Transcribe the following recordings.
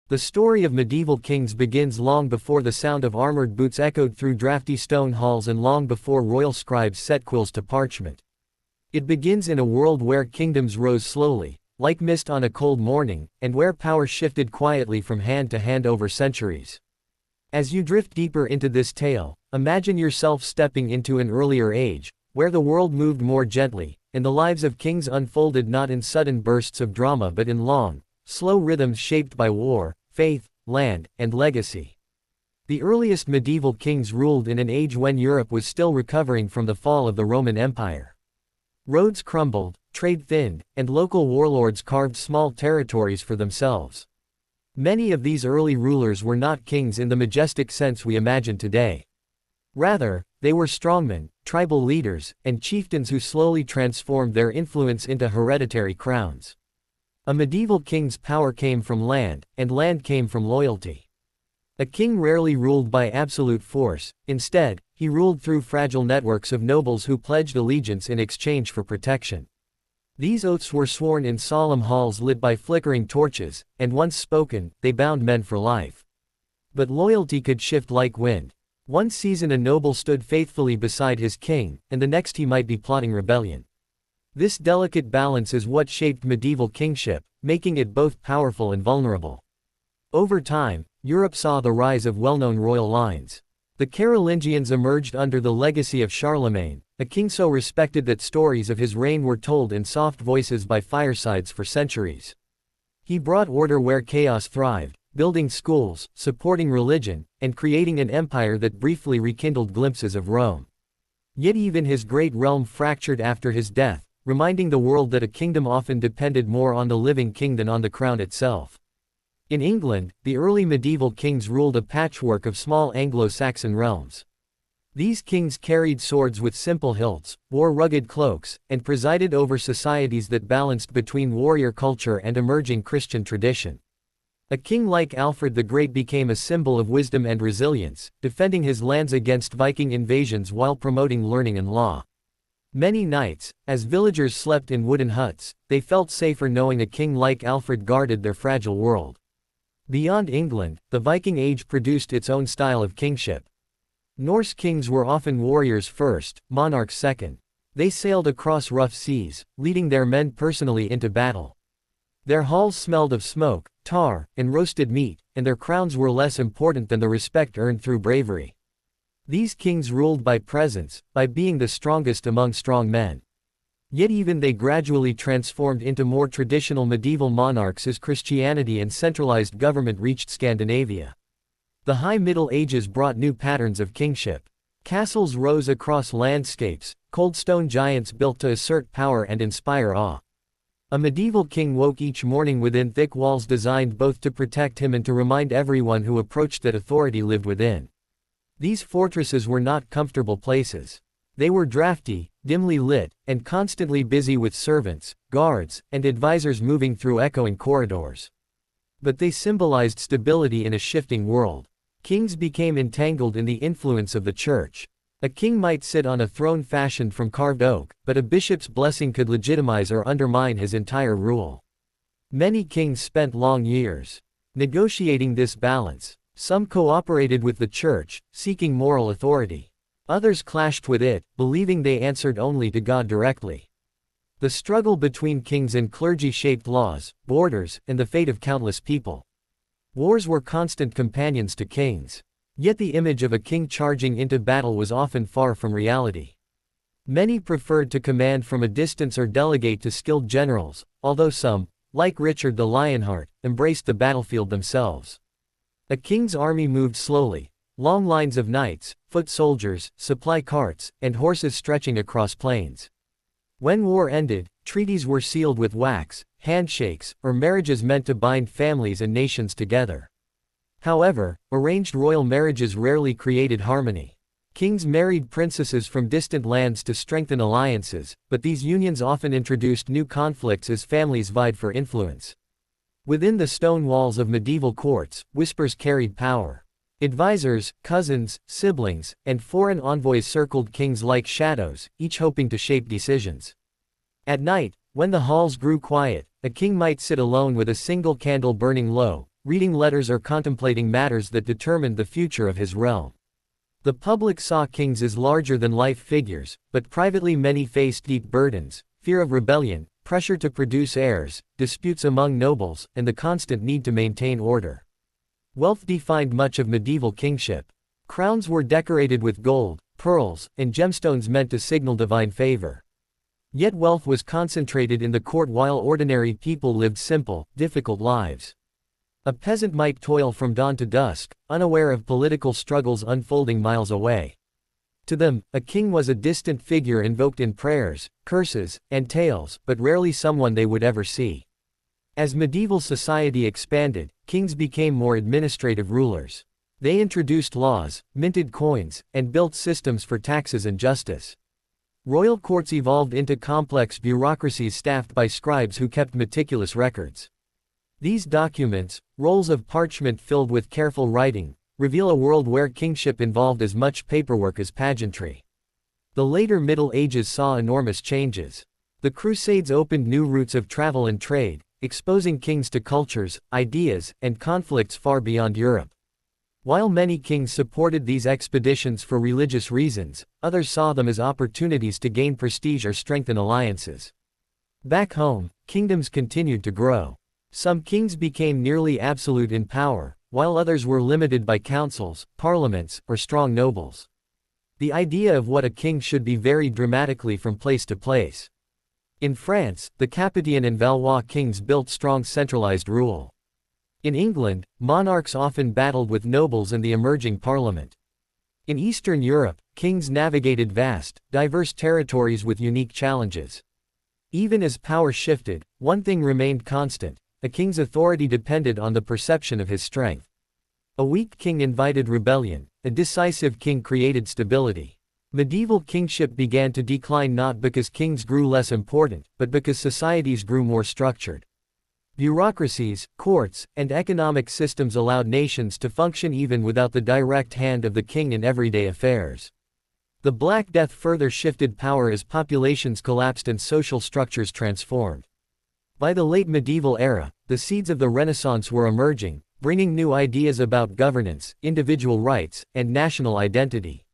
The story of medieval kings begins long before the sound of armored boots echoed through drafty stone halls and long before royal scribes set quills to parchment. It begins in a world where kingdoms rose slowly, like mist on a cold morning, and where power shifted quietly from hand to hand over centuries. As you drift deeper into this tale, imagine yourself stepping into an earlier age, where the world moved more gently, and the lives of kings unfolded not in sudden bursts of drama but in long, slow rhythms shaped by war, faith, land, and legacy. The earliest medieval kings ruled in an age when Europe was still recovering from the fall of the Roman Empire. Roads crumbled, trade thinned, and local warlords carved small territories for themselves. Many of these early rulers were not kings in the majestic sense we imagine today. Rather, they were strongmen, tribal leaders, and chieftains who slowly transformed their influence into hereditary crowns. A medieval king's power came from land, and land came from loyalty. A king rarely ruled by absolute force; instead, he ruled through fragile networks of nobles who pledged allegiance in exchange for protection. These oaths were sworn in solemn halls lit by flickering torches, and once spoken, they bound men for life. But loyalty could shift like wind. One season a noble stood faithfully beside his king, and the next he might be plotting rebellion. This delicate balance is what shaped medieval kingship, making it both powerful and vulnerable. Over time, Europe saw the rise of well-known royal lines. The Carolingians emerged under the legacy of Charlemagne, a king so respected that stories of his reign were told in soft voices by firesides for centuries. He brought order where chaos thrived, building schools, supporting religion, and creating an empire that briefly rekindled glimpses of Rome. Yet even his great realm fractured after his death, reminding the world that a kingdom often depended more on the living king than on the crown itself. In England, the early medieval kings ruled a patchwork of small Anglo-Saxon realms. These kings carried swords with simple hilts, wore rugged cloaks, and presided over societies that balanced between warrior culture and emerging Christian tradition. A king like Alfred the Great became a symbol of wisdom and resilience, defending his lands against Viking invasions while promoting learning and law. Many nights, as villagers slept in wooden huts, they felt safer knowing a king like Alfred guarded their fragile world. Beyond England, the Viking Age produced its own style of kingship. Norse kings were often warriors first, monarchs second. They sailed across rough seas, leading their men personally into battle. Their halls smelled of smoke, tar, and roasted meat, and their crowns were less important than the respect earned through bravery. These kings ruled by presence, by being the strongest among strong men. Yet even they gradually transformed into more traditional medieval monarchs as Christianity and centralized government reached Scandinavia. The High Middle Ages brought new patterns of kingship. Castles rose across landscapes, cold stone giants built to assert power and inspire awe. A medieval king woke each morning within thick walls designed both to protect him and to remind everyone who approached that authority lived within. These fortresses were not comfortable places. They were drafty, dimly lit, and constantly busy with servants, guards, and advisors moving through echoing corridors. But they symbolized stability in a shifting world. Kings became entangled in the influence of the church. A king might sit on a throne fashioned from carved oak, but a bishop's blessing could legitimize or undermine his entire rule. Many kings spent long years negotiating this balance. Some cooperated with the church, seeking moral authority. Others clashed with it, believing they answered only to God directly. The struggle between kings and clergy shaped laws, borders, and the fate of countless people. Wars were constant companions to kings. Yet the image of a king charging into battle was often far from reality. Many preferred to command from a distance or delegate to skilled generals, although some, like Richard the Lionheart, embraced the battlefield themselves. A king's army moved slowly, long lines of knights, foot soldiers, supply carts, and horses stretching across plains. When war ended, treaties were sealed with wax, handshakes, or marriages meant to bind families and nations together. However, arranged royal marriages rarely created harmony. Kings married princesses from distant lands to strengthen alliances, but these unions often introduced new conflicts as families vied for influence. Within the stone walls of medieval courts, whispers carried power. Advisors, cousins, siblings, and foreign envoys circled kings like shadows, each hoping to shape decisions. At night, when the halls grew quiet, a king might sit alone with a single candle burning low, reading letters or contemplating matters that determined the future of his realm. The public saw kings as larger-than-life figures, but privately many faced deep burdens: fear of rebellion, pressure to produce heirs, disputes among nobles, and the constant need to maintain order. Wealth defined much of medieval kingship. Crowns were decorated with gold, pearls, and gemstones meant to signal divine favor. Yet wealth was concentrated in the court while ordinary people lived simple, difficult lives. A peasant might toil from dawn to dusk, unaware of political struggles unfolding miles away. To them, a king was a distant figure invoked in prayers, curses, and tales, but rarely someone they would ever see. As medieval society expanded, kings became more administrative rulers. They introduced laws, minted coins, and built systems for taxes and justice. Royal courts evolved into complex bureaucracies staffed by scribes who kept meticulous records. These documents, rolls of parchment filled with careful writing, reveal a world where kingship involved as much paperwork as pageantry. The later Middle Ages saw enormous changes. The Crusades opened new routes of travel and trade, exposing kings to cultures, ideas, and conflicts far beyond Europe. While many kings supported these expeditions for religious reasons, others saw them as opportunities to gain prestige or strengthen alliances. Back home, kingdoms continued to grow. Some kings became nearly absolute in power, while others were limited by councils, parliaments, or strong nobles. The idea of what a king should be varied dramatically from place to place. In France, the Capetian and Valois kings built strong centralized rule. In England, monarchs often battled with nobles and the emerging parliament. In Eastern Europe, kings navigated vast, diverse territories with unique challenges. Even as power shifted, one thing remained constant: a king's authority depended on the perception of his strength. A weak king invited rebellion, a decisive king created stability. Medieval kingship began to decline not because kings grew less important, but because societies grew more structured. Bureaucracies, courts, and economic systems allowed nations to function even without the direct hand of the king in everyday affairs. The Black Death further shifted power as populations collapsed and social structures transformed. By the late medieval era, the seeds of the Renaissance were emerging, bringing new ideas about governance, individual rights, and national identity.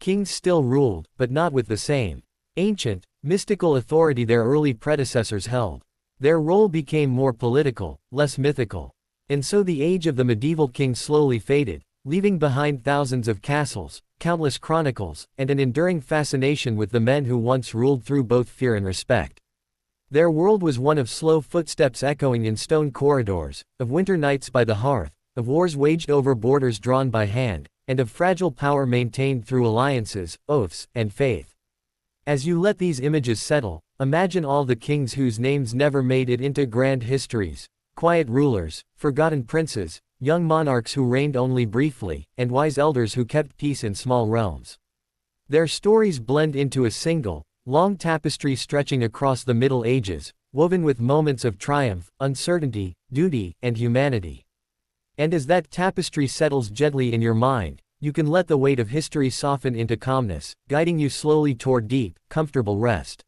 Kings still ruled, but not with the same ancient, mystical authority their early predecessors held. Their role became more political, less mythical. And so the age of the medieval king slowly faded, leaving behind thousands of castles, countless chronicles, and an enduring fascination with the men who once ruled through both fear and respect. Their world was one of slow footsteps echoing in stone corridors, of winter nights by the hearth, of wars waged over borders drawn by hand, and of fragile power maintained through alliances, oaths, and faith. As you let these images settle, imagine all the kings whose names never made it into grand histories: quiet rulers, forgotten princes, young monarchs who reigned only briefly, and wise elders who kept peace in small realms. Their stories blend into a single, long tapestry stretching across the Middle Ages, woven with moments of triumph, uncertainty, duty, and humanity. And as that tapestry settles gently in your mind, you can let the weight of history soften into calmness, guiding you slowly toward deep, comfortable rest.